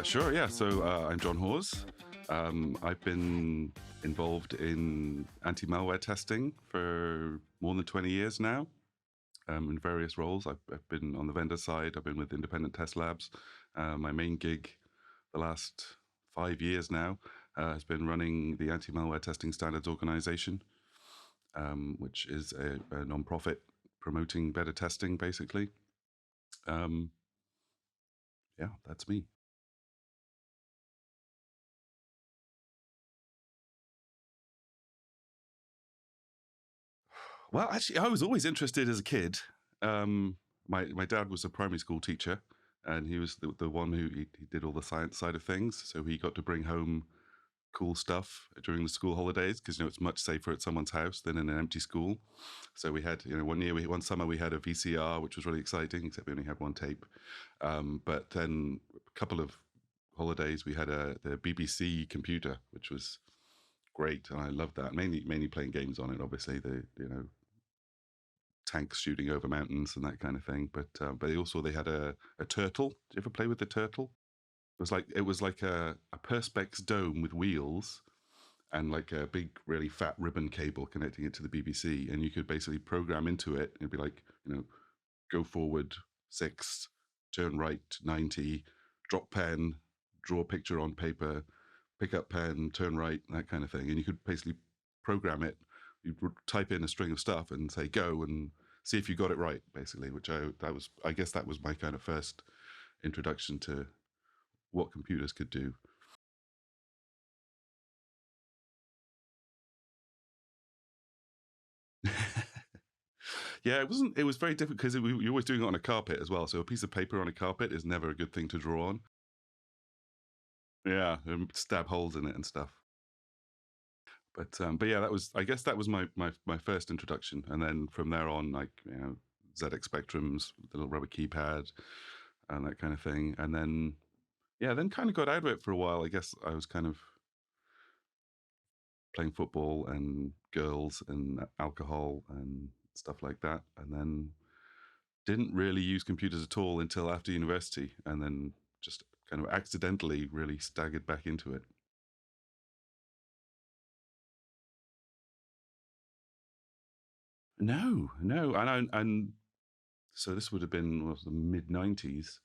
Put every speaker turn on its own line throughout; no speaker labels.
Sure, yeah. So I'm John Hawes. I've been involved in anti-malware testing for more than 20 years now, in various roles. I've been on the vendor side. I've been with independent test labs. My main gig the last 5 years now has been running the Anti-Malware Testing Standards Organization, which is a non-profit promoting better testing, basically. Yeah, that's me. Well, actually, I was always interested as a kid. Um, my dad was a primary school teacher, and he was the one who he did all the science side of things. So he got to bring home cool stuff during the school holidays because it's much safer at someone's house than in an empty school. So we had one summer we had a VCR, which was really exciting, except we only had one tape. But then a couple of holidays we had the BBC computer, which was great, and I loved that. Mainly playing games on it, obviously. Tanks shooting over mountains and that kind of thing. But they had a turtle. Did you ever play with the turtle? It was like a perspex dome with wheels and like a big, really fat ribbon cable connecting it to the BBC, and you could basically program into it. It'd be like, go forward 6, turn right 90, drop pen, draw a picture on paper, pick up pen, turn right, that kind of thing. And you could basically program it. You would type in a string of stuff and say go and see if you got it right, basically. I guess that was my kind of first introduction to what computers could do. Yeah, it wasn't. It was very difficult because you're always doing it on a carpet as well. So a piece of paper on a carpet is never a good thing to draw on. Yeah, and stab holes in it and stuff. But yeah, I guess that was my first introduction, and then from there on, like ZX Spectrums, the little rubber keypad, and that kind of thing, and then yeah, then kind of got out of it for a while. I guess I was kind of playing football and girls and alcohol and stuff like that, and then didn't really use computers at all until after university, and then just kind of accidentally really staggered back into it. No, no, and so this would have been the mid '90s,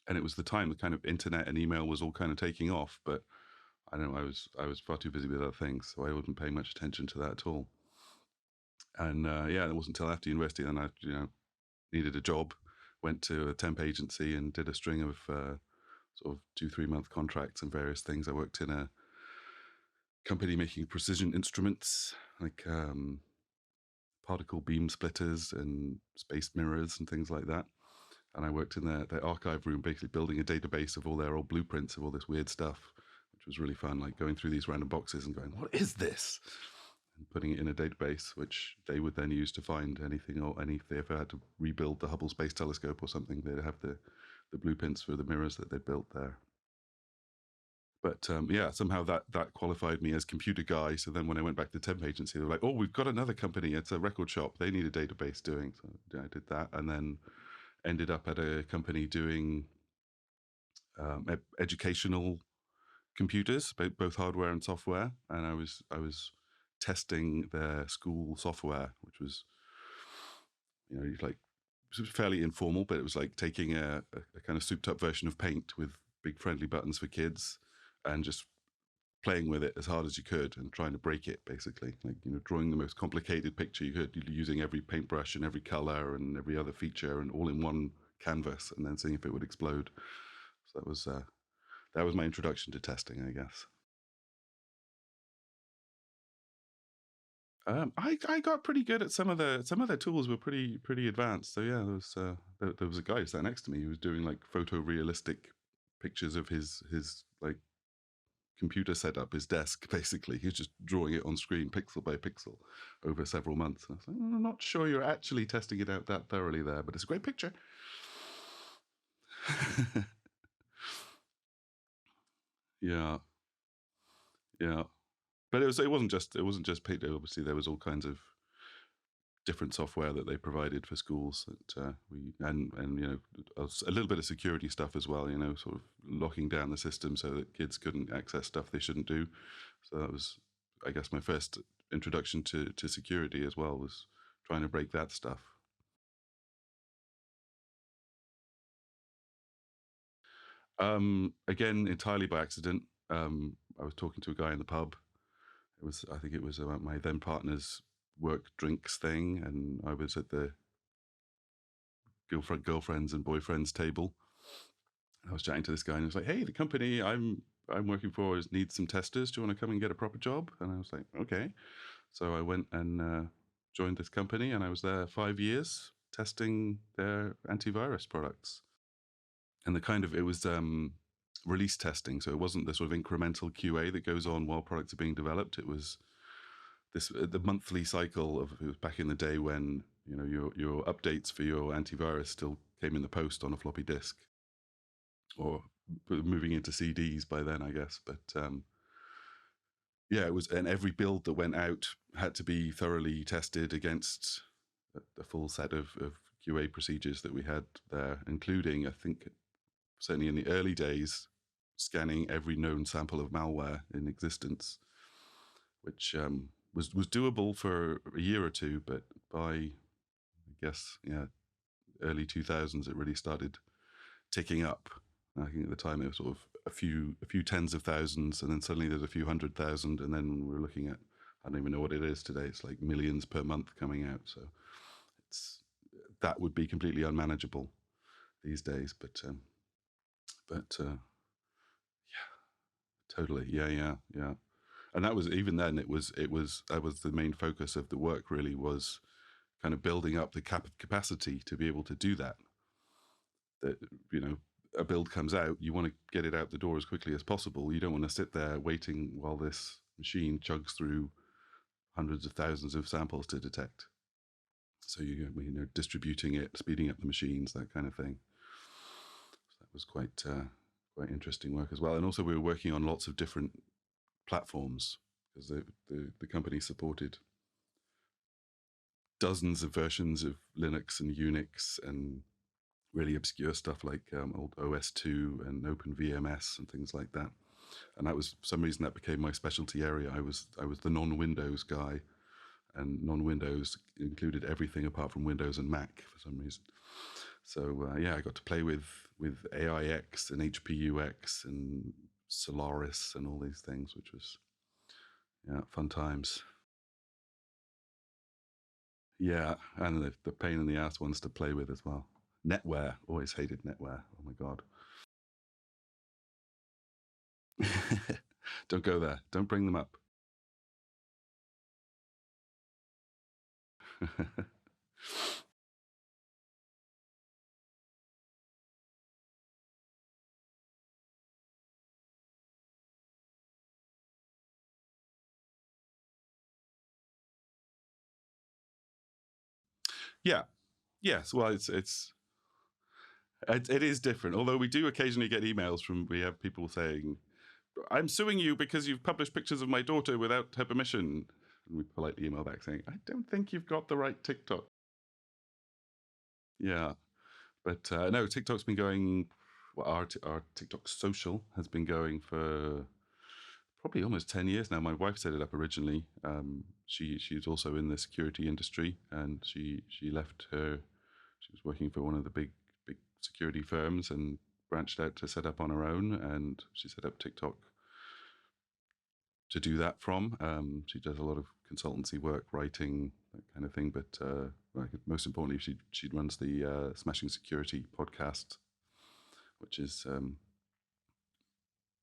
and it was the time the kind of internet and email was all kind of taking off. But I don't know, I was far too busy with other things, so I wasn't paying much attention to that at all. And yeah, it wasn't until after university then I needed a job, went to a temp agency and did a string of sort of 2-3 month contracts and various things. I worked in a company making precision instruments like particle beam splitters and space mirrors and things like that. And I worked in their archive room, basically building a database of all their old blueprints of all this weird stuff, which was really fun. Like going through these random boxes and going, "What is this?" and putting it in a database, which they would then use to find anything or any. If they ever had to rebuild the Hubble Space Telescope or something, they'd have the blueprints for the mirrors that they'd built there. But yeah, somehow that qualified me as computer guy. So then when I went back to the temp agency, they were like, "Oh, we've got another company. It's a record shop. They need a database doing." So yeah, I did that, and then ended up at a company doing educational computers, both hardware and software. And I was testing their school software, which was like it was fairly informal, but it was like taking a kind of souped up version of Paint with big friendly buttons for kids and just playing with it as hard as you could and trying to break it, basically, like drawing the most complicated picture you could, using every paintbrush and every color and every other feature and all in one canvas, and then seeing if it would explode. So that was my introduction to testing, I guess. I got pretty good at some of the tools were pretty advanced. So yeah, there was a guy sat next to me who was doing like photorealistic pictures of his like computer setup, his desk, basically. He was just drawing it on screen pixel by pixel over several months. And I was like, I'm not sure you're actually testing it out that thoroughly there, but it's a great picture. Yeah, yeah. But it wasn't just paint. Obviously, there was all kinds of different software that they provided for schools that we and a little bit of security stuff as well. Sort of locking down the system so that kids couldn't access stuff they shouldn't do. So that was, I guess, my first introduction to security as well, was trying to break that stuff. Again, entirely by accident. I was talking to a guy in the pub. I think it was about my then partner's work drinks thing, and I was at the girlfriends and boyfriends table. I was chatting to this guy, and he was like, "Hey, the company I'm working for needs some testers. Do you want to come and get a proper job?" And I was like, "Okay." So I went and joined this company, and I was there 5 years testing their antivirus products. And it was release testing, so it wasn't the sort of incremental QA that goes on while products are being developed. It was the monthly cycle of, it was back in the day when your updates for your antivirus still came in the post on a floppy disk, or moving into CDs by then, I guess. But yeah, it was, and every build that went out had to be thoroughly tested against a full set of QA procedures that we had there, including, I think, certainly in the early days, scanning every known sample of malware in existence, which was doable for a year or two, but by, I guess, early 2000s, it really started ticking up. I think at the time it was sort of a few tens of thousands, and then suddenly there's a few 100,000, and then we're looking at, I don't even know what it is today. It's like millions per month coming out. So that would be completely unmanageable these days. But totally, yeah. And that was, even then, that was the main focus of the work. Really, was kind of building up the capacity to be able to do that. That a build comes out, you want to get it out the door as quickly as possible. You don't want to sit there waiting while this machine chugs through hundreds of thousands of samples to detect. So distributing it, speeding up the machines, that kind of thing. So that was quite interesting work as well. And also we were working on lots of different platforms, because the company supported dozens of versions of Linux and Unix, and really obscure stuff like old OS2 and OpenVMS and things like that. And that was, for some reason, that became my specialty area. I was the non-Windows guy, and non-Windows included everything apart from Windows and Mac for some reason. So I got to play with AIX and HPUX and Solaris and all these things, which was fun times. Yeah, and the pain in the ass ones to play with as well. NetWare, always hated NetWare. Oh my god. Don't go there. Don't bring them up. Yeah. Yes. Well, it is different. Although we do occasionally get emails we have people saying, "I'm suing you because you've published pictures of my daughter without her permission." And we politely email back saying, "I don't think you've got the right TikTok." Yeah. But no, TikTok's been going. Well, our TikTok social has been going for probably almost 10 years now. My wife set it up originally. She's also in the security industry, and she left her. She was working for one of the big security firms and branched out to set up on her own, and she set up TikTok to do that from. She does a lot of consultancy work, writing, that kind of thing. But most importantly, she runs the Smashing Security podcast, which is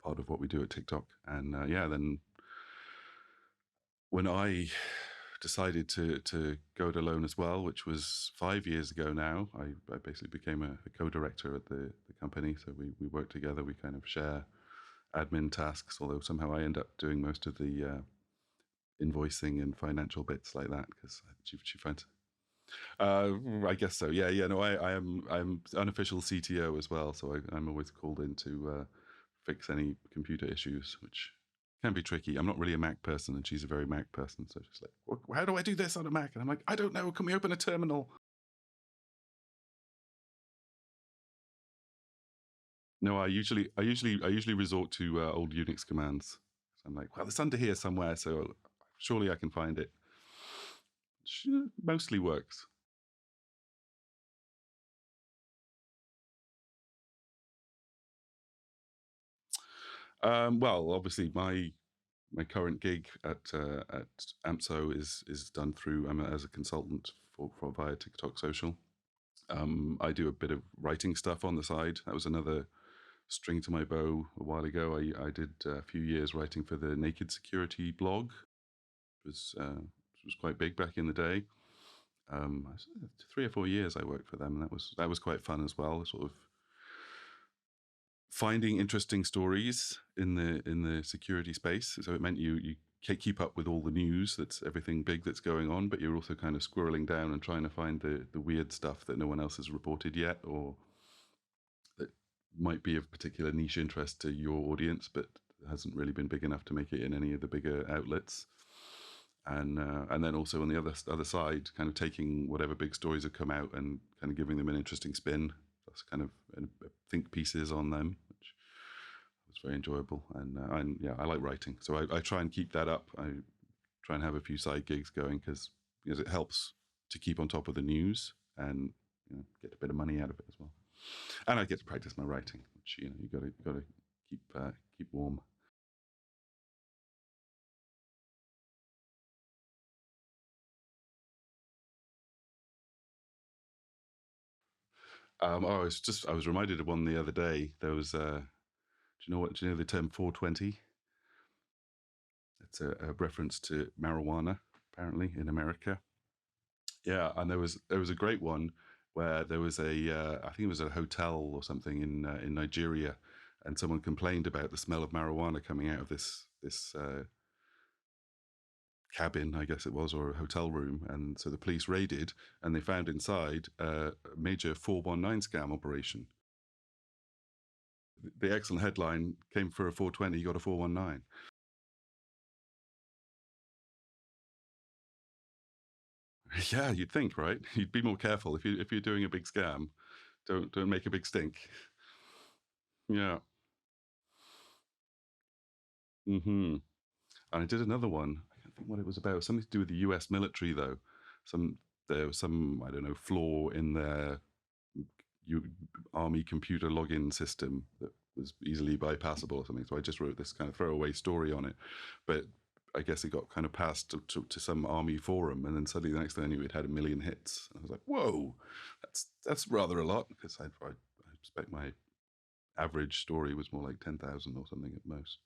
part of what we do at TikTok. And then when I decided to go it alone as well, which was 5 years ago now, I basically became a co-director at the company. So we work together. We kind of share admin tasks, although somehow I end up doing most of the invoicing and financial bits like that, because she finds. I guess so. Yeah. No, I'm unofficial CTO as well, so I'm always called in to fix any computer issues, which can be tricky. I'm not really a Mac person, and she's a very Mac person. So she's like, "How do I do this on a Mac?" And I'm like, "I don't know. Can we open a terminal?" No, I usually resort to old Unix commands. So I'm like, well, it's under here somewhere, so surely I can find it. Mostly works. Well, obviously, my current gig at AMTSO is done through I'm as a consultant for via TikTok Social. I do a bit of writing stuff on the side. That was another string to my bow a while ago. I did a few years writing for the Naked Security blog. It was quite big back in the day. 3 or 4 years I worked for them, and that was quite fun as well. Sort of finding interesting stories in the security space. So it meant you keep up with all the news, that's everything big that's going on, but you're also kind of squirreling down and trying to find the weird stuff that no one else has reported yet, or that might be of particular niche interest to your audience, but hasn't really been big enough to make it in any of the bigger outlets. And then also on the other side, kind of taking whatever big stories have come out and kind of giving them an interesting spin. That's kind of think pieces on them, which was very enjoyable. And yeah, I like writing, so I try and keep that up. I try and have a few side gigs going because it helps to keep on top of the news and get a bit of money out of it as well. And I get to practice my writing, which you got to keep warm. I was reminded of one the other day. There was do you know the term 420? It's a reference to marijuana, apparently in America. Yeah, and there was a great one where there was I think it was a hotel or something in Nigeria, and someone complained about the smell of marijuana coming out of this cabin, I guess it was, or a hotel room, and so the police raided, and they found inside a major 419 scam operation. The excellent headline came for a 420, you got a 419. Yeah, you'd think, right? You'd be more careful if you're doing a big scam. Don't make a big stink. Yeah. Hmm. And I did another one. I can't think what it was about. Something to do with the U.S. military, though. Some There was some, I don't know, flaw in their U- army computer login system that was easily bypassable or something. So I just wrote this kind of throwaway story on it, but I guess it got kind of passed to some army forum, and then suddenly the next thing I knew, it had 1 million hits. And I was like, "Whoa, that's rather a lot," because I expect my average story was more like 10,000 or something at most.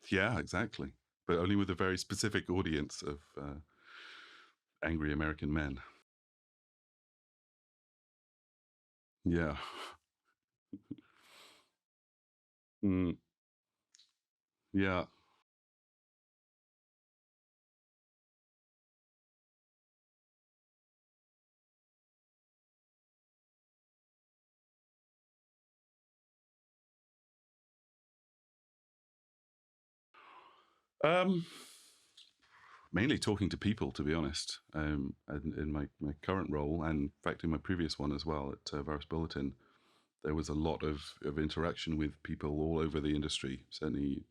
Yeah, exactly. But only with a very specific audience of angry American men. Yeah. Mm, yeah. Um, Mainly talking to people, to be honest. In my current role, and in fact in my previous one as well at Virus Bulletin, there was a lot of interaction with people all over the industry. Certainly,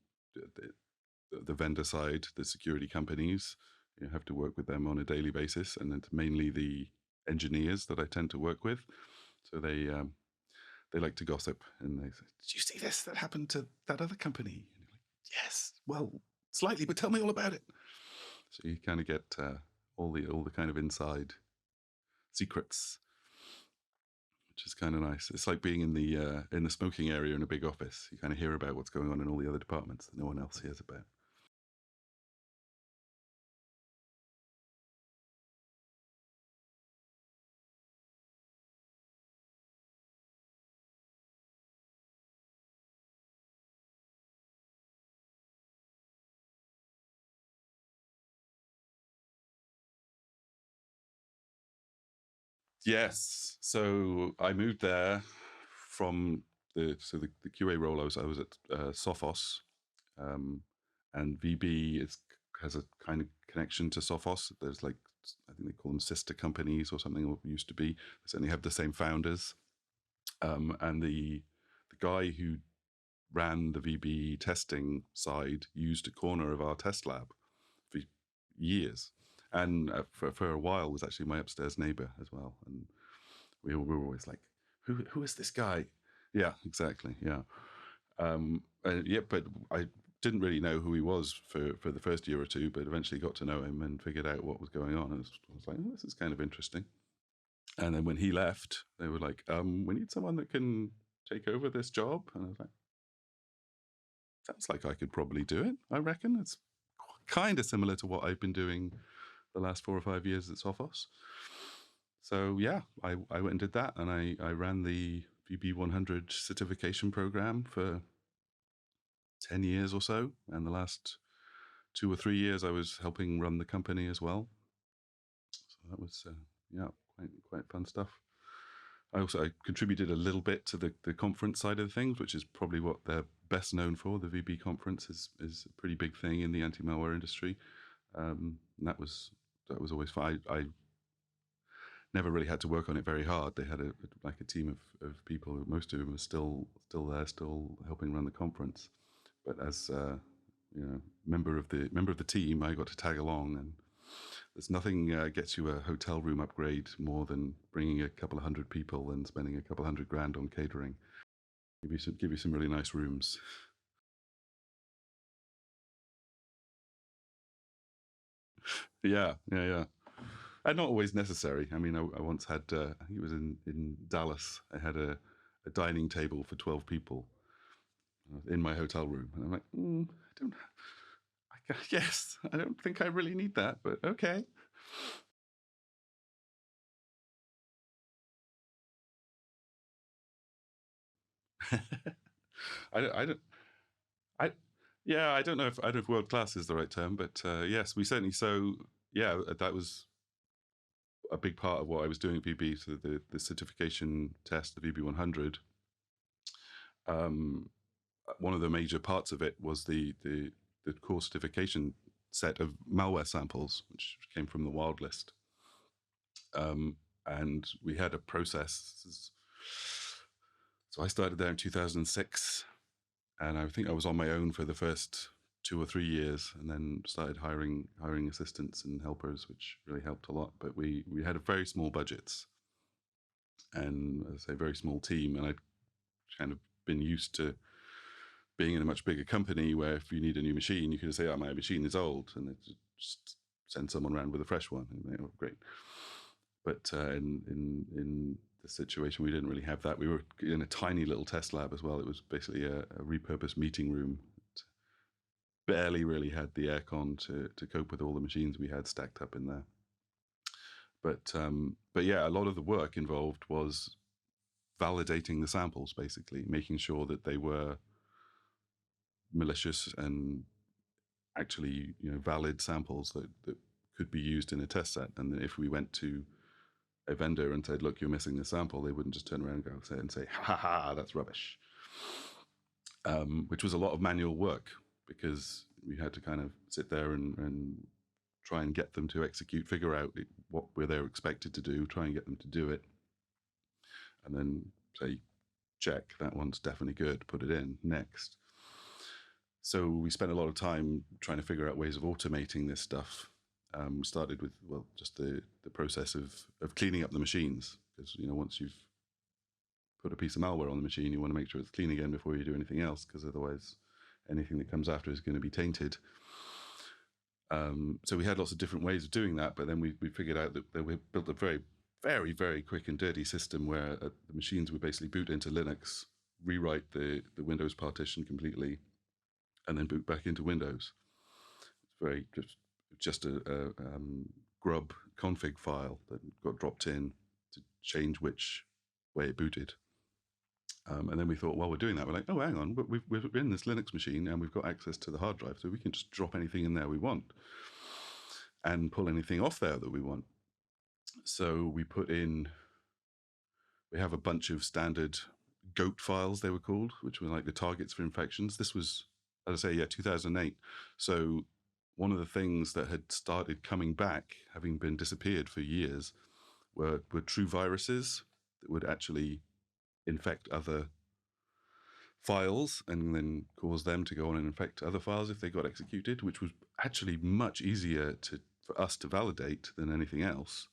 the vendor side, the security companies, you have to work with them on a daily basis, and it's mainly the engineers that I tend to work with. So they like to gossip, and they say, "Did you see this that happened to that other company?" And you're like, "Yes, well, slightly, but tell me all about it." So you kind of get all the kind of inside secrets, which is kind of nice. It's like being in the smoking area in a big office. You kind of hear about what's going on in all the other departments that no one else hears about. Yes. So I moved there from the QA role I was at Sophos, and VB has a kind of connection to Sophos. There's like, I think they call them sister companies or something, or used to be. They certainly have the same founders. And the guy who ran the VB testing side used a corner of our test lab for years, and for a while was actually my upstairs neighbor as well. And we were always like, who is this guy? Yeah, exactly. Yeah. Yeah, but I didn't really know who he was for the first year or two, but eventually got to know him and figured out what was going on. And I was like, oh, this is kind of interesting. And then when he left, they were like, we need someone that can take over this job. And I was like, sounds like I could probably do it. I reckon it's kind of similar to what I've been doing the last 4 or 5 years at Sophos. So yeah, I went and did that, and I ran the VB100 certification program for 10 years or so. And the last 2 or 3 years, I was helping run the company as well. So that was, yeah, quite fun stuff. I contributed a little bit to the conference side of things, which is probably what they're best known for. The VB conference is a pretty big thing in the anti-malware industry. And that was always fun. I never really had to work on it very hard. They had a team of people. Most of them are still there, still helping run the conference. But as member of the team, I got to tag along, and there's nothing gets you a hotel room upgrade more than bringing a couple of hundred people and spending a couple $100,000 on catering. Give you some really nice rooms. Yeah. And not always necessary. I mean, I once had, I think it was in Dallas, I had a dining table for 12 people in my hotel room. And I'm like, I don't think I really need that, but okay. I don't, I, yeah, I don't know if world class is the right term, but yes, we certainly, so yeah, that was a big part of what I was doing at VB. So the certification test, the VB100, one of the major parts of it was the core certification set of malware samples, which came from the wild list. And we had a process. So I started there in 2006, and I think I was on my own for the first 2 or 3 years, and then started hiring assistants and helpers, which really helped a lot. But we had a very small budgets, and as I say, very small team, and I'd kind of been used to being in a much bigger company where if you need a new machine, you can just say, "Oh, my machine is old," and they just send someone around with a fresh one. And they, oh, great. But in the situation, we didn't really have that. We were in a tiny little test lab as well. It was basically a repurposed meeting room. It barely really had the aircon to cope with all the machines we had stacked up in there. But yeah, a lot of the work involved was validating the samples, basically making sure that they were malicious and actually valid samples that could be used in a test set. And if we went to a vendor and said, "Look, you're missing the sample," they wouldn't just turn around and say, "Ha ha, that's rubbish," which was a lot of manual work, because we had to kind of sit there and try and get them to execute, figure out what they're expected to do, try and get them to do it, and then say, "Check, that one's definitely good, put it in, next." So we spent a lot of time trying to figure out ways of automating this stuff. We started with, well, just the process of cleaning up the machines, because once you've put a piece of malware on the machine, you want to make sure it's clean again before you do anything else, because otherwise anything that comes after is going to be tainted. So we had lots of different ways of doing that, but then we figured out that we built a very, very, very quick and dirty system where the machines would basically boot into Linux, rewrite the Windows partition completely, and then boot back into Windows. It's very just a grub config file that got dropped in to change which way it booted. And then we thought, while we're doing that, we're like, oh, hang on, we're in this Linux machine and we've got access to the hard drive, so we can just drop anything in there we want and pull anything off there that we want. So we have a bunch of standard goat files, they were called, which were like the targets for infections. This was, as I say, 2008. So one of the things that had started coming back, having been disappeared for years, were true viruses that would actually infect other files and then cause them to go on and infect other files if they got executed, which was actually much easier for us to validate than anything else,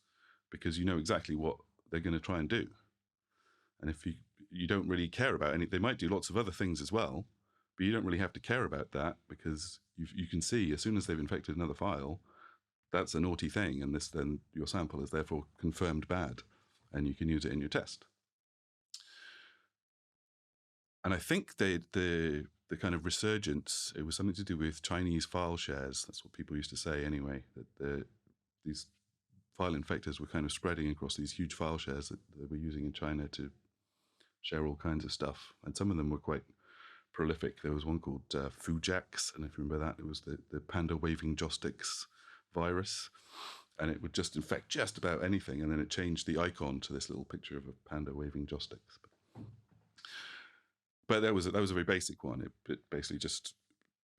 because you know exactly what they're going to try and do. And if you don't really care about any, they might do lots of other things as well, but you don't really have to care about that, because you can see as soon as they've infected another file, that's a naughty thing, and then your sample is therefore confirmed bad, and you can use it in your test. And I think the kind of resurgence, it was something to do with Chinese file shares. That's what people used to say anyway, that these file infectors were kind of spreading across these huge file shares that they were using in China to share all kinds of stuff. And some of them were quite prolific. There was one called Fujax, and if you remember that, it was the panda waving joysticks virus. And it would just infect just about anything. And then it changed the icon to this little picture of a panda waving joysticks. But that was a very basic one. It basically just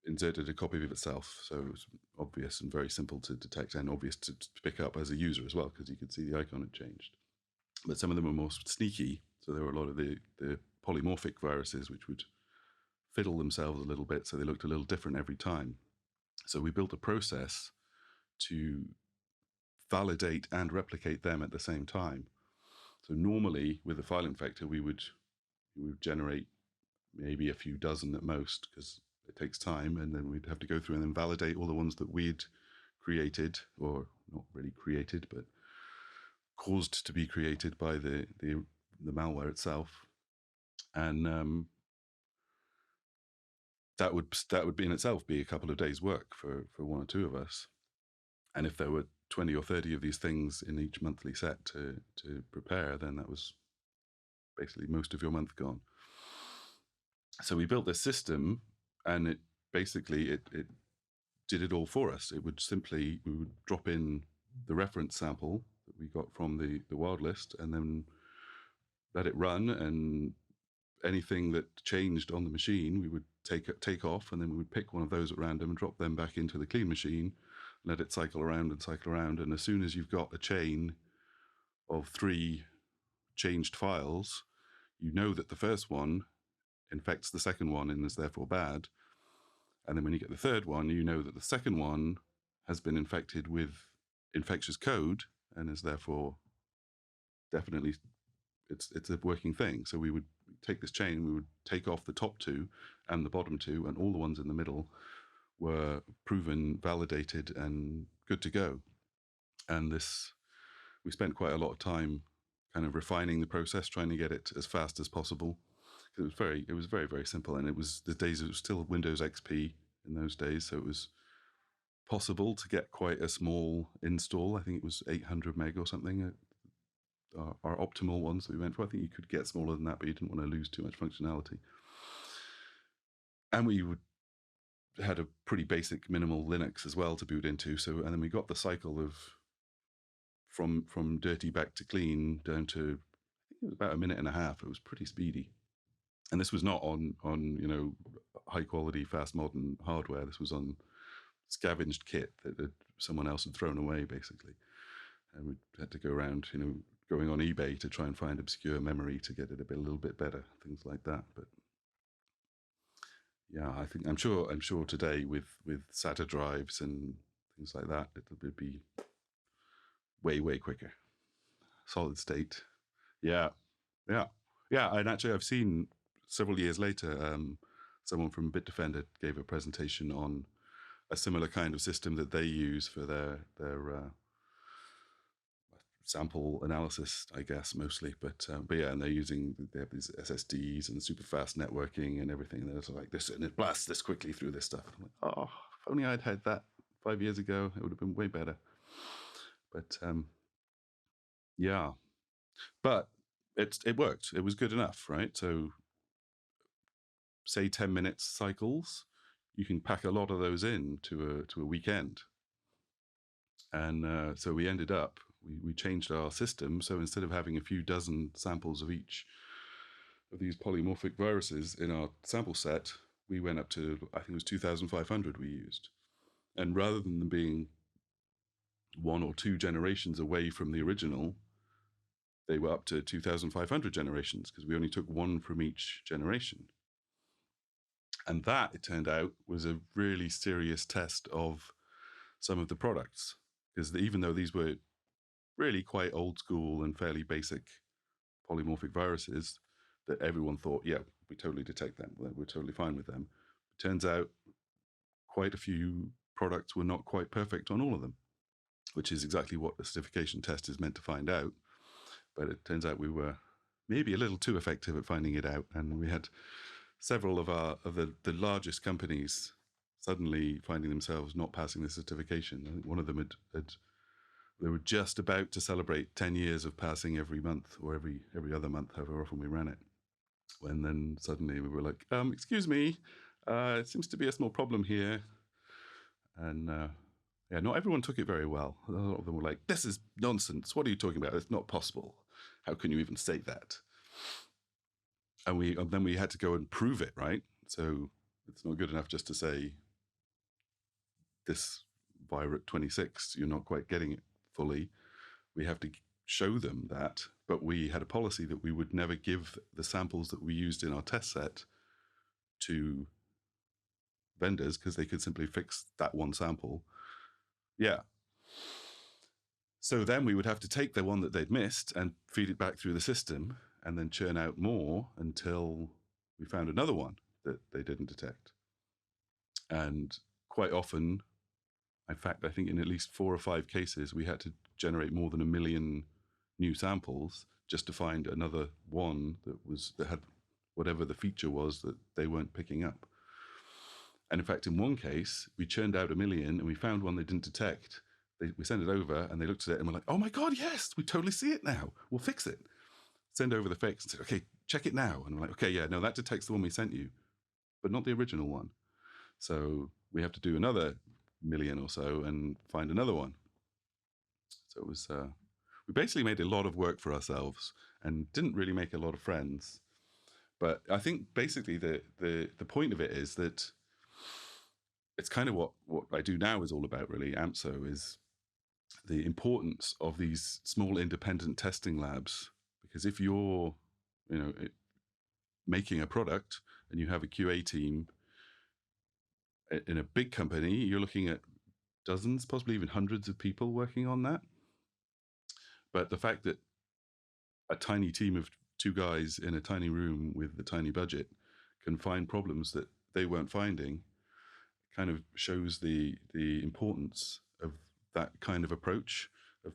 inserted a copy of itself, so it was obvious and very simple to detect, and obvious to pick up as a user as well, because you could see the icon had changed. But some of them were more sneaky, so there were a lot of the polymorphic viruses which would fiddle themselves a little bit, so they looked a little different every time. So we built a process to validate and replicate them at the same time. So normally with a file infector, we would generate maybe a few dozen at most, because it takes time, and then we'd have to go through and then validate all the ones that we'd created, or not really created, but caused to be created by the malware itself. And that would be in itself be a couple of days' work for one or two of us. And if there were 20 or 30 of these things in each monthly set to prepare, then that was basically most of your month gone. So we built this system, and it basically did it all for us. It would we would drop in the reference sample that we got from the wild list, and then let it run, and anything that changed on the machine we would take off, and then we would pick one of those at random and drop them back into the clean machine, let it cycle around, and as soon as you've got a chain of 3 changed files, you know that the first one infects the second one and is therefore bad. And then when you get the third one, you know that the second one has been infected with infectious code and is therefore definitely, it's a working thing. So we would take this chain and we would take off the top 2 and the bottom 2, and all the ones in the middle were proven, validated, and good to go. And we spent quite a lot of time kind of refining the process, trying to get it as fast as possible. It was very, very simple, and it was still Windows XP in those days, so it was possible to get quite a small install. I think it was 800 meg or something. Our optimal ones that we went for. I think you could get smaller than that, but you didn't want to lose too much functionality. And we had a pretty basic minimal Linux as well to boot into. And then we got the cycle of from dirty back to clean down to, I think it was about a minute and a half. It was pretty speedy. And this was not on high quality, fast modern hardware. This was on scavenged kit that someone else had thrown away, basically. And we had to go around, going on eBay to try and find obscure memory to get it a little bit better, things like that. But yeah, I'm sure today with SATA drives and things like that, it would be way quicker. Solid state. Yeah. And actually, I've seen several years later, someone from Bitdefender gave a presentation on a similar kind of system that they use for their sample analysis, I guess, mostly. But yeah, and they have these SSDs and super fast networking and everything. And they're like this, and it blasts this quickly through this stuff. I'm like, oh, if only I'd had that 5 years ago, it would have been way better. But yeah, but it worked. It was good enough, right? So say 10 minutes cycles, you can pack a lot of those in to a weekend. And so we ended up, we changed our system. So instead of having a few dozen samples of each of these polymorphic viruses in our sample set, we went up to, I think it was 2,500 we used. And rather than them being 1 or 2 generations away from the original, they were up to 2,500 generations because we only took 1 from each generation. And that, it turned out, was a really serious test of some of the products, because even though these were really quite old school and fairly basic polymorphic viruses that everyone thought, yeah, we totally detect them, we're totally fine with them. It turns out quite a few products were not quite perfect on all of them, which is exactly what the certification test is meant to find out. But it turns out we were maybe a little too effective at finding it out, and we had several of the largest companies suddenly finding themselves not passing the certification. I think one of them they were just about to celebrate 10 years of passing every month or every other month, however often we ran it. When then suddenly we were like, excuse me, it seems to be a small problem here. And yeah, not everyone took it very well. A lot of them were like, this is nonsense. What are you talking about? It's not possible. How can you even say that? And then we had to go and prove it, right? So it's not good enough just to say this virus 26, you're not quite getting it fully. We have to show them that, but we had a policy that we would never give the samples that we used in our test set to vendors because they could simply fix that one sample. Yeah. So then we would have to take the one that they'd missed and feed it back through the system and then churn out more until we found another one that they didn't detect. And quite often, in fact, I think in at least 4 or 5 cases, we had to generate more than 1 million new samples just to find another one that had whatever the feature was that they weren't picking up. And in fact, in one case, we churned out 1 million and we found one they didn't detect. We sent it over and they looked at it and were like, oh my God, yes, we totally see it now. We'll fix it. Send over the fix and say, okay, check it now. And we're like, okay, yeah, no, that detects the one we sent you, but not the original one. So we have to do another 1 million or so and find another one. So it was, we basically made a lot of work for ourselves and didn't really make a lot of friends. But I think basically the point of it is that it's kind of what I do now is all about, really. AMTSO is the importance of these small independent testing labs, because if you're, making a product and you have a QA team in a big company, you're looking at dozens, possibly even hundreds of people working on that. But the fact that a tiny team of 2 guys in a tiny room with a tiny budget can find problems that they weren't finding kind of shows the importance of that kind of approach, of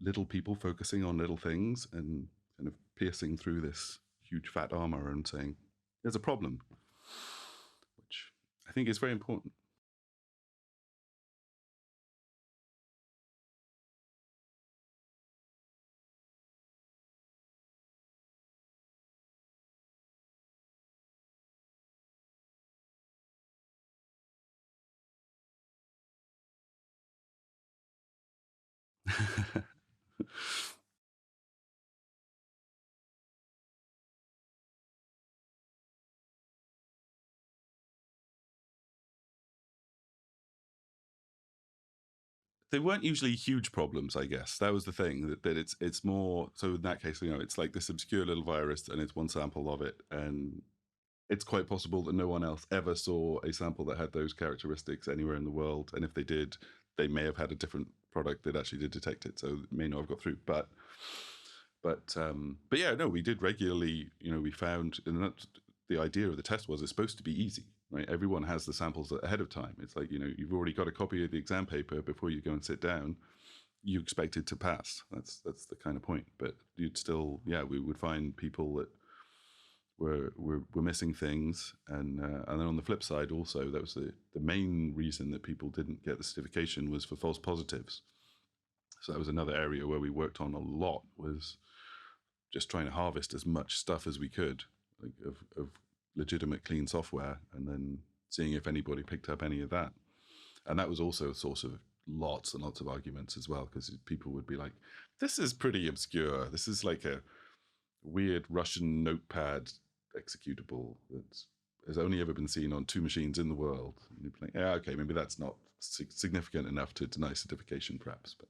little people focusing on little things and kind of piercing through this huge fat armor and saying, there's a problem, which I think is very important. They weren't usually huge problems, I guess. That was the thing, that it's more, so in that case, it's like this obscure little virus and it's one sample of it, and it's quite possible that no one else ever saw a sample that had those characteristics anywhere in the world, and if they did, they may have had a different product that actually did detect it, so it may not have got through. But yeah, no, we did regularly, we found, and that's the idea of the test, was it's supposed to be easy, right? Everyone has the samples ahead of time. It's like, you've already got a copy of the exam paper before you go and sit down. You expect it to pass. That's the kind of point. But you'd still, yeah, we would find people that were missing things, and then on the flip side, also, that was the main reason that people didn't get the certification was for false positives. So that was another area where we worked on a lot, was just trying to harvest as much stuff as we could, like of legitimate clean software, and then seeing if anybody picked up any of that. And that was also a source of lots and lots of arguments as well, because people would be like, this is pretty obscure. This is like weird Russian notepad executable that has only ever been seen on 2 machines in the world. And you're like, yeah, okay, maybe that's not significant enough to deny certification, perhaps. But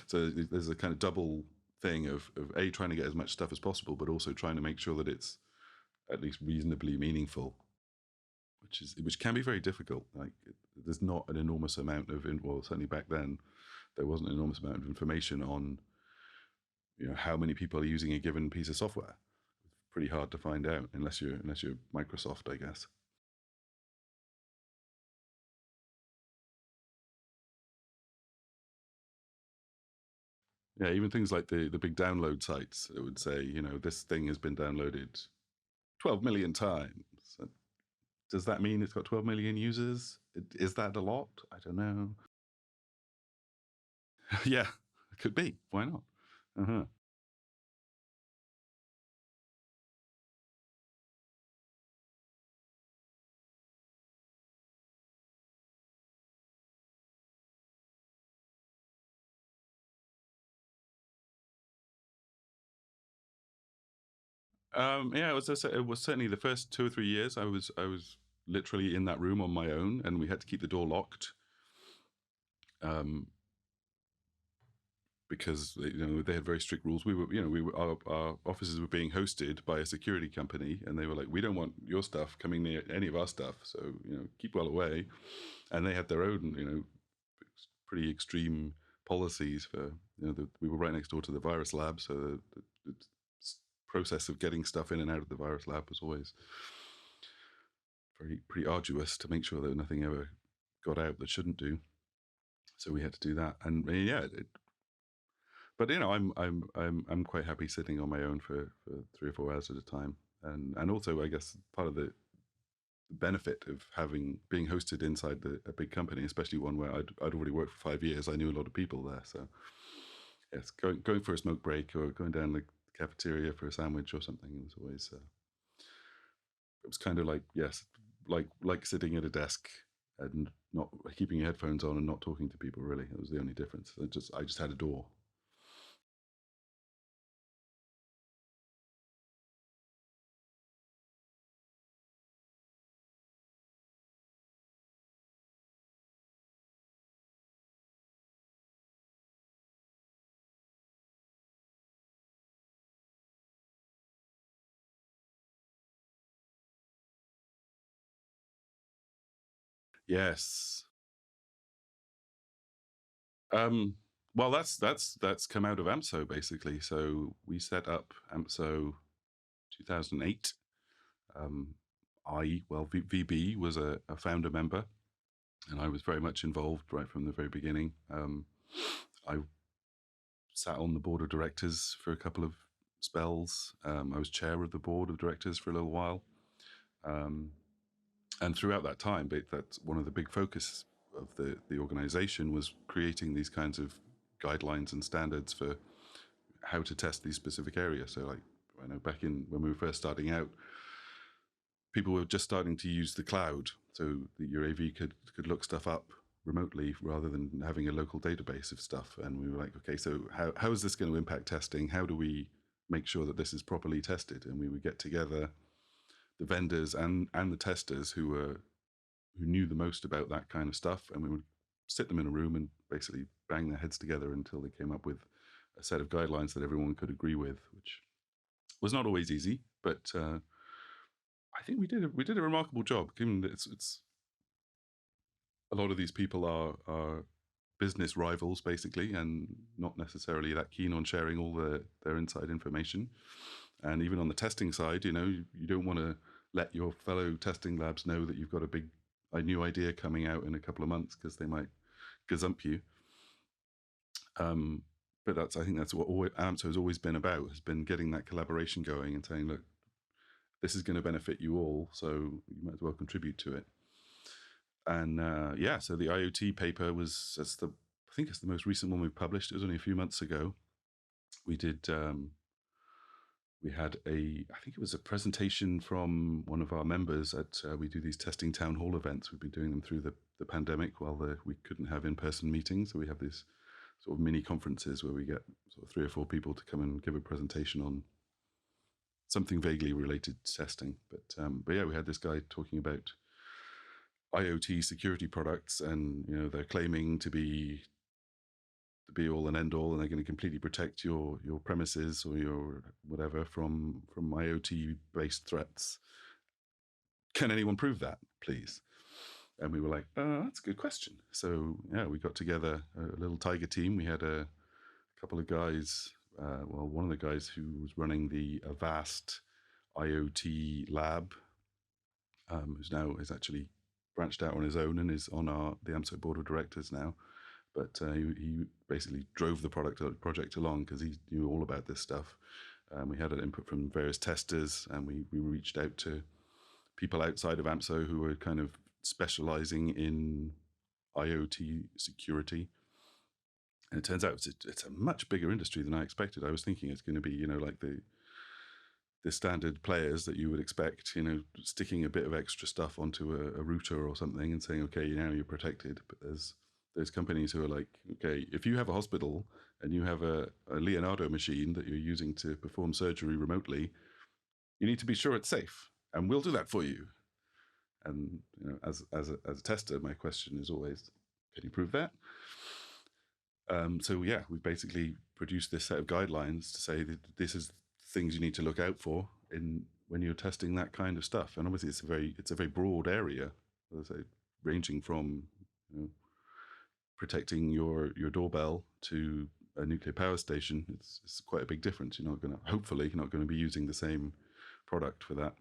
so there's a kind of double thing of A, trying to get as much stuff as possible, but also trying to make sure that it's at least reasonably meaningful, which can be very difficult. Like there's not an enormous amount of, well, certainly back then, there wasn't an enormous amount of information on, how many people are using a given piece of software. It's pretty hard to find out unless you're Microsoft, I guess. Yeah, even things like the big download sites, it would say, this thing has been downloaded 12 million times. Does that mean it's got 12 million users? Is that a lot? I don't know. Yeah, it could be. Why not? Uh-huh. Yeah, it was certainly the first 2 or 3 years. I was literally in that room on my own, and we had to keep the door locked. Um, because they had very strict rules. Our offices were being hosted by a security company, and they were like, we don't want your stuff coming near any of our stuff, so keep well away. And they had their own pretty extreme policies for we were right next door to the virus lab, so the process of getting stuff in and out of the virus lab was always pretty arduous to make sure that nothing ever got out that shouldn't do. So we had to do that, and yeah, but I'm quite happy sitting on my own for 3 or 4 hours at a time, and also I guess part of the benefit of being hosted inside a big company, especially one where I'd already worked for 5 years. I knew a lot of people there, so yes, going for a smoke break or going down the cafeteria for a sandwich or something, it was always it was kind of like, yes, like sitting at a desk and not keeping your headphones on and not talking to people. Really, that was the only difference. I just had a door. Yes. Um, well, that's come out of AMTSO basically. So we set up AMTSO 2008. Um, VB was a founder member, and I was very much involved right from the very beginning. I sat on the board of directors for a couple of spells. I was chair of the board of directors for a little while. Um, and throughout that time, that's one of the big focus of the organization was creating these kinds of guidelines and standards for how to test these specific areas. So, like, I know back in when we were first starting out, people were just starting to use the cloud, so that your AV could look stuff up remotely rather than having a local database of stuff. And we were like, okay, so how is this going to impact testing? How do we make sure that this is properly tested? And we would get together the vendors and the testers who knew the most about that kind of stuff, and we would sit them in a room and basically bang their heads together until they came up with a set of guidelines that everyone could agree with, which was not always easy, but I think we did a remarkable job. Given that it's a lot of these people are business rivals basically, and not necessarily that keen on sharing all their inside information. And even on the testing side, you don't want to let your fellow testing labs know that you've got a new idea coming out in a couple of months, because they might gazump you. But I think that's what AMTSO has always been about, has been getting that collaboration going and saying, look, this is going to benefit you all, so you might as well contribute to it. And yeah, so the IoT paper I think it's the most recent one we've published. It was only a few months ago. We did we had I think it was a presentation from one of our members at, we do these testing town hall events. We've been doing them through the pandemic while we couldn't have in-person meetings. So we have these sort of mini conferences where we get sort of 3 or 4 people to come and give a presentation on something vaguely related to testing. But yeah, we had this guy talking about IoT security products, and they're claiming to be the be all and end all, and they're going to completely protect your premises or your whatever from IoT based threats. Can anyone prove that, please? And we were like, that's a good question. So yeah, we got together a little tiger team. We had a couple of guys. Well, one of the guys who was running the Avast IoT lab, is actually branched out on his own and is on the AMTSO board of directors now. But he basically drove the project along because he knew all about this stuff. We had an input from various testers, and we reached out to people outside of AMTSO who were kind of specializing in IoT security. And it turns out it's a much bigger industry than I expected. I was thinking it's going to be, like the standard players that you would expect, sticking a bit of extra stuff onto a router or something and saying, okay, now you're protected. But there's companies who are like, okay, if you have a hospital and you have a Leonardo machine that you're using to perform surgery remotely, you need to be sure it's safe, and we'll do that for you. And as a tester, my question is always, can you prove that? So yeah, we basically produced this set of guidelines to say that this is things you need to look out for when you're testing that kind of stuff. And obviously, it's a very broad area, as I say, ranging from protecting your doorbell to a nuclear power station. It's quite a big difference. Hopefully you're not going to be using the same product for that.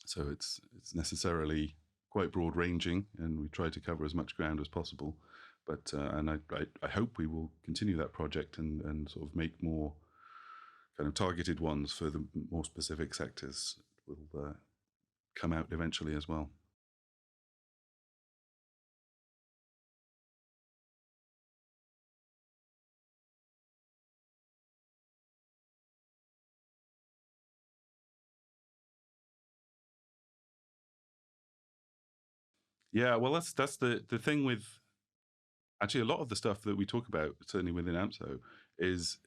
So it's necessarily quite broad ranging, and we try to cover as much ground as possible. But and I hope we will continue that project and sort of make more kind of targeted ones for the more specific sectors. Will come out eventually as well. Yeah, well, that's the thing with actually a lot of the stuff that we talk about, certainly within AMTSO, is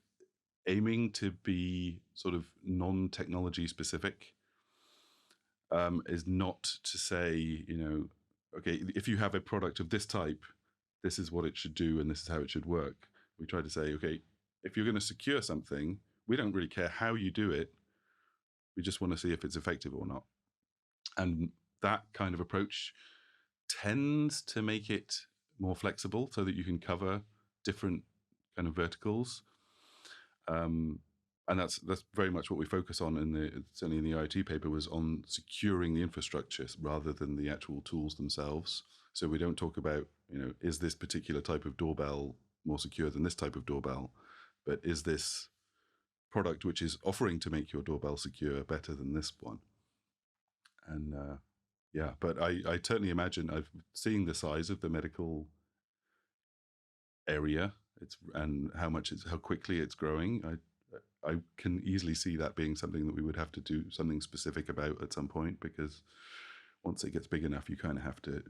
aiming to be sort of non-technology specific. Is not to say, okay, if you have a product of this type, this is what it should do and this is how it should work. We try to say, okay, if you're going to secure something, we don't really care how you do it. We just want to see if it's effective or not. And that kind of approach tends to make it more flexible so that you can cover different kind of verticals. And that's very much what we focus on certainly in the IoT paper, was on securing the infrastructure rather than the actual tools themselves. So we don't talk about, is this particular type of doorbell more secure than this type of doorbell, but is this product which is offering to make your doorbell secure better than this one? And yeah, but I certainly imagine I've seen the size of the medical area, and how quickly it's growing. I can easily see that being something that we would have to do something specific about at some point, because once it gets big enough, you kind of have to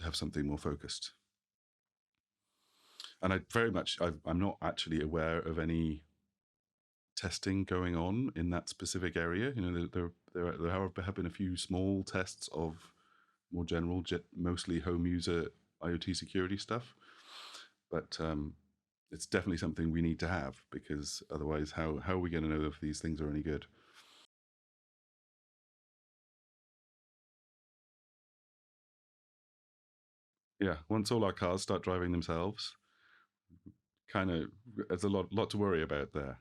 have something more focused. And I'm not actually aware of any testing going on in that specific area. There have been a few small tests of more general, mostly home user IoT security stuff, but it's definitely something we need to have, because otherwise, how are we going to know if these things are any good? Yeah, once all our cars start driving themselves, kind of, there's a lot to worry about there.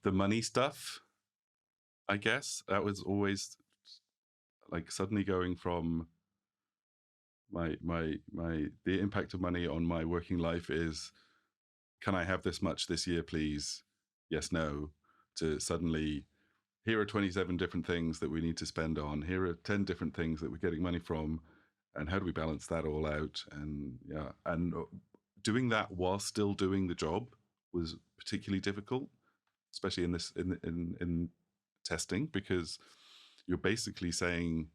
The money stuff, I guess, that was always like suddenly going from the impact of money on my working life is, can I have this much this year, please? Yes, no. To suddenly, here are 27 different things that we need to spend on. Here are 10 different things that we're getting money from. And how do we balance that all out? And yeah, and doing that while still doing the job was particularly difficult, especially in this in testing, because you're basically saying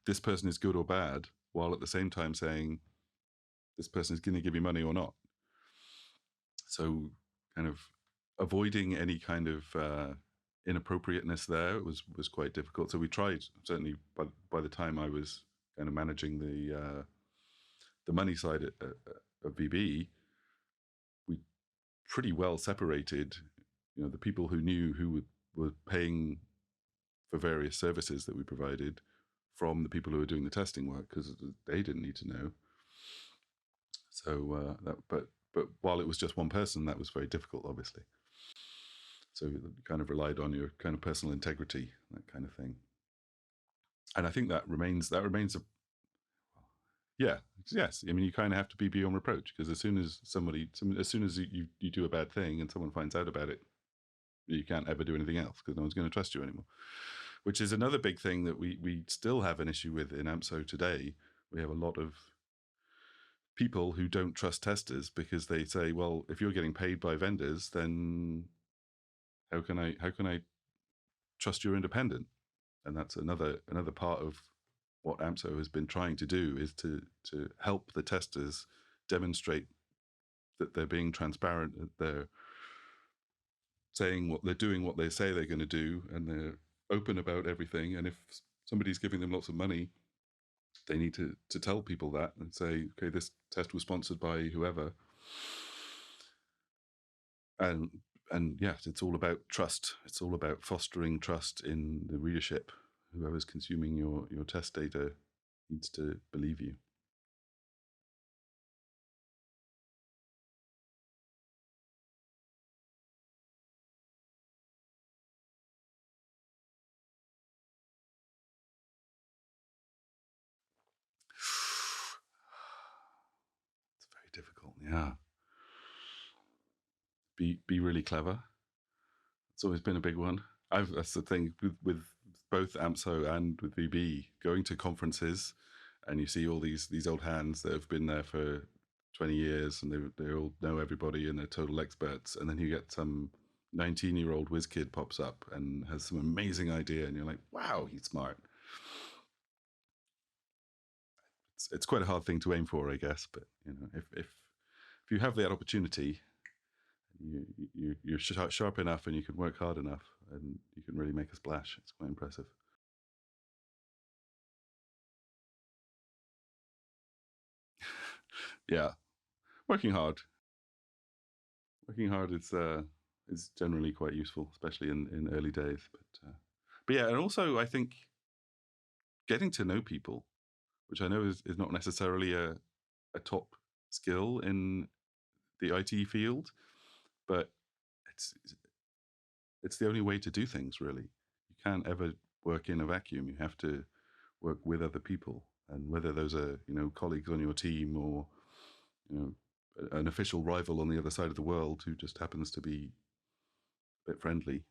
this person is good or bad, while at the same time saying this person is going to give you money or not. So kind of avoiding any kind of inappropriateness there was quite difficult. So we tried, certainly by the time I was kind of managing the money side of VB, we pretty well separated, the people who knew who were paying for various services that we provided from the people who were doing the testing work, because they didn't need to know. So but while it was just one person, that was very difficult, obviously. So you kind of relied on your kind of personal integrity, that kind of thing. And I think that remains a yeah, yes. I mean, you kind of have to be beyond reproach, because as soon as you do a bad thing and someone finds out about it, you can't ever do anything else, because no one's going to trust you anymore. Which is another big thing that we still have an issue with in AMTSO today. We have a lot of people who don't trust testers, because they say, well, if you're getting paid by vendors, then how can I trust you're independent? And that's another part of what AMTSO has been trying to do, is to help the testers demonstrate that they're being transparent, that they're saying what they're doing, what they say they're going to do, and they're open about everything. And if somebody's giving them lots of money, they need to tell people that and say, okay, this test was sponsored by whoever. And yes, it's all about trust. It's all about fostering trust in the readership. Whoever's consuming your test data needs to believe you. It's very difficult. Yeah. Be really clever. It's always been a big one. That's the thing with both AMTSO and with VB, going to conferences, and you see all these old hands that have been there for 20 years, and they all know everybody and they're total experts, and then you get some 19-year-old whiz kid pops up and has some amazing idea, and you're like, wow, he's smart. It's quite a hard thing to aim for, I guess, but if you have that opportunity, you're sharp enough and you can work hard enough, and you can really make a splash. It's quite impressive. Yeah, working hard. Working hard is generally quite useful, especially in early days. But yeah, and also I think getting to know people, which I know is not necessarily a top skill in the IT field, but it's it's the only way to do things, really. You can't ever work in a vacuum. You have to work with other people, and whether those are colleagues on your team, or an official rival on the other side of the world who just happens to be a bit friendly.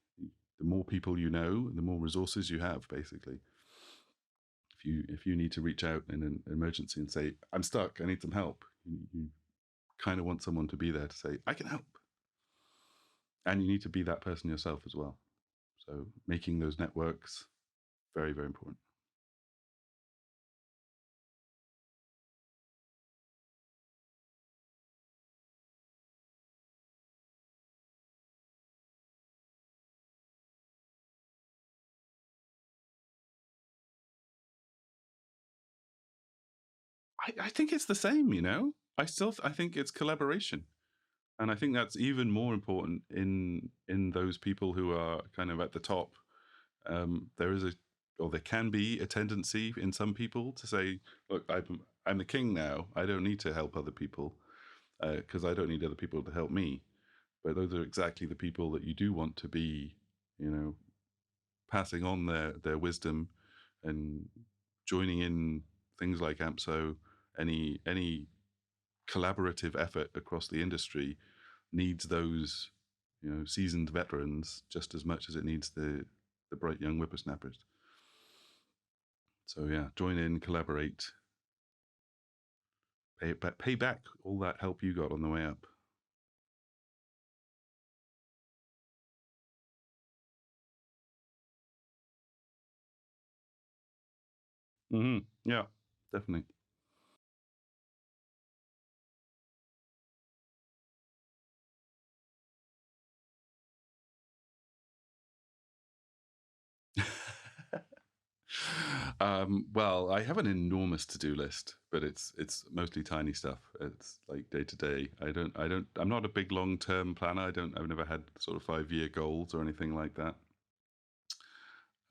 The more people you know, the more resources you have, basically. If you need to reach out in an emergency and say, I'm stuck, I need some help, you kind of want someone to be there to say, I can help. And you need to be that person yourself as well. So making those networks, very, very important. I think it's the same, I think it's collaboration. And I think that's even more important in those people who are kind of at the top. There can be a tendency in some people to say, look, I'm the king now. I don't need to help other people, because I don't need other people to help me. But those are exactly the people that you do want to be, passing on their wisdom and joining in things like AMTSO. Any collaborative effort across the industry needs those seasoned veterans just as much as it needs the bright young whippersnappers. So yeah, join in, collaborate, pay back all that help you got on the way up. Yeah, definitely. Well, I have an enormous to-do list, but it's mostly tiny stuff. It's like day to day. I'm not a big long-term planner. I've never had sort of 5-year goals or anything like that.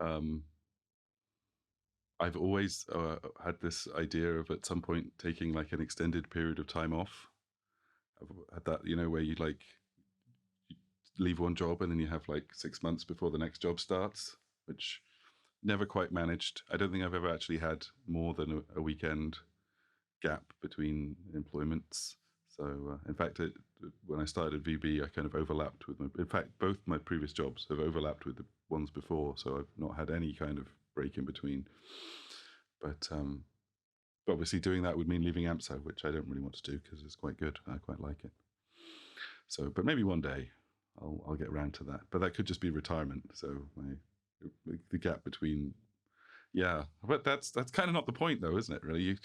Um, I've always had this idea of at some point taking like an extended period of time off. I've had that, where you like you leave one job and then you have like 6 months before the next job starts, which never quite managed. I don't think I've ever actually had more than a weekend gap between employments. So, in fact, when I started VB, I kind of overlapped with in fact, both my previous jobs have overlapped with the ones before. So I've not had any kind of break in between. But obviously, doing that would mean leaving AMTSO, which I don't really want to do because it's quite good. I quite like it. So, but maybe one day I'll get around to that. But that could just be retirement. So the gap between, yeah. But that's kind of not the point, though, isn't it? Really,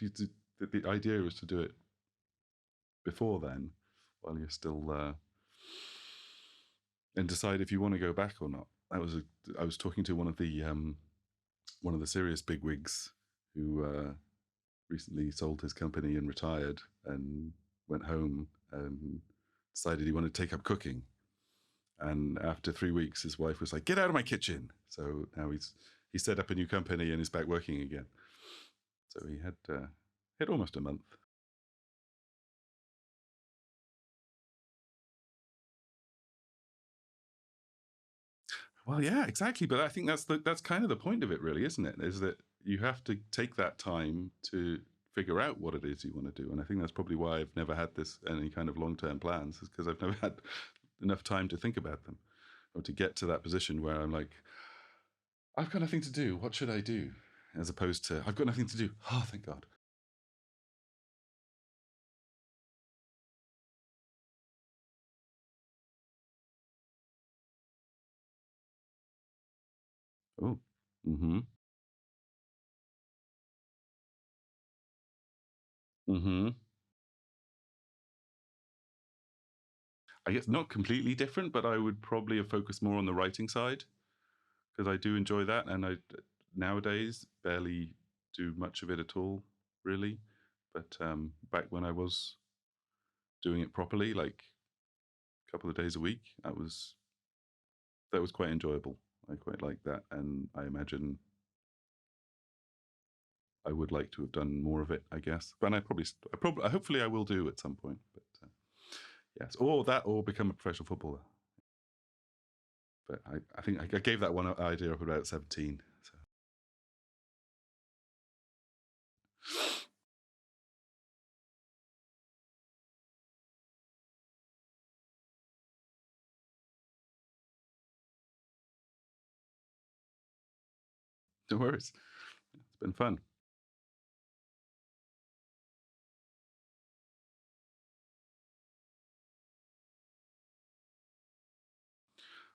the idea is to do it before then, while you're still and decide if you want to go back or not. I was talking to one of the serious bigwigs who recently sold his company and retired and went home and decided he wanted to take up cooking. And after 3 weeks, his wife was like, "Get out of my kitchen!" So now he set up a new company and is back working again. So he had almost a month. Well, yeah, exactly. But I think that's kind of the point of it, really, isn't it? Is that you have to take that time to figure out what it is you want to do. And I think that's probably why I've never had any kind of long-term plans, is because I've never had enough time to think about them, or to get to that position where I'm like, I've got nothing to do. What should I do? As opposed to, I've got nothing to do. Oh, thank God. Oh, mm-hmm, mm-hmm. I guess not completely different, but I would probably have focused more on the writing side because I do enjoy that, and I nowadays barely do much of it at all, really. But back when I was doing it properly, like a couple of days a week, that was quite enjoyable. I quite like that, and I imagine I would like to have done more of it. I guess, but hopefully, I will do at some point. But yes, or that, or become a professional footballer. But I think I gave that one idea up about 17. So no worries. It's been fun.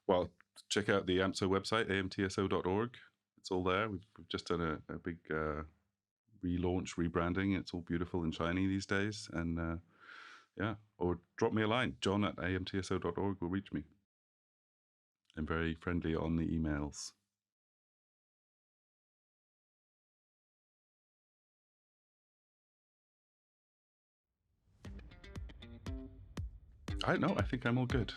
Well, check out the AMTSO website, amtso.org. It's all there. We've just done a big relaunch, rebranding. It's all beautiful and shiny these days. And yeah, or drop me a line. John at amtso.org will reach me. I'm very friendly on the emails. I don't know. I think I'm all good.